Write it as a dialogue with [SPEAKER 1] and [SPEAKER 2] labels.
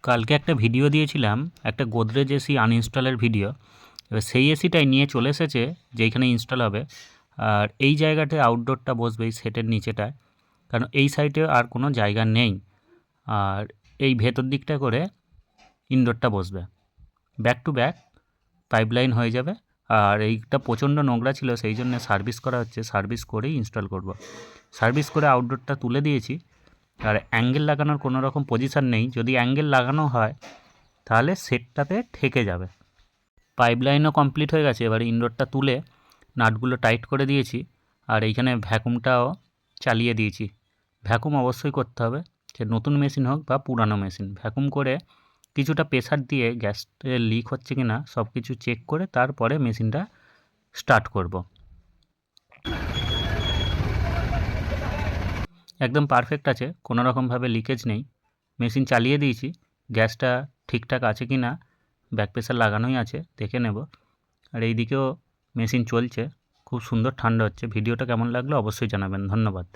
[SPEAKER 1] কালকে একটা ভিডিও দিয়েছিলাম, একটা গোদরেজ এসি আনইনস্টলের ভিডিও। এবার সেই এসিটাই নিয়ে চলে এসেছে যেইখানে ইনস্টল হবে। আর এই জায়গাটায় আউটডোরটা বসবে এই সেটের নিচেটায়, কারণ এই সাইডে আর কোনো জায়গা নেই। আর এই ভেতর দিকটা করে ইনডোরটা বসবে, ব্যাক টু ব্যাক পাইপলাইন হয়ে যাবে। আর এইটা প্রচণ্ড নোংরা ছিল, সেই জন্য সার্ভিস করা হচ্ছে, সার্ভিস করেই ইনস্টল করব। সার্ভিস করে আউটডোরটা তুলে দিয়েছি। আর অ্যাঙ্গেল লাগানোর কোনো রকম পজিশান নেই, যদি অ্যাঙ্গেল লাগানো হয় তাহলে সেটটাতে ঠেকে যাবে। পাইপলাইনও কমপ্লিট হয়ে গেছে, এবারে ইনডোরটা তুলে নাটগুলো টাইট করে দিয়েছি। আর এইখানে ভ্যাকুমটাও চালিয়ে দিয়েছি। ভ্যাকুম অবশ্যই করতে হবে, সে নতুন মেশিন হোক বা পুরানো মেশিন। ভ্যাকুম করে কিছুটা প্রেসার দিয়ে গ্যাসে লিক হচ্ছে কি না সব কিছু চেক করে তারপরে মেশিনটা স্টার্ট করব। একদম পারফেক্ট আছে, কোনো রকমভাবে লিকেজ নেই। মেশিন চালিয়ে দিয়েছি, গ্যাসটা ঠিকঠাক আছে কি না ব্যাক প্রেসার লাগানোই আছে, দেখে নেব। আর এই দিকেও মেশিন চলছে, খুব সুন্দর ঠান্ডা হচ্ছে। ভিডিওটা কেমন লাগলো অবশ্যই জানাবেন। ধন্যবাদ।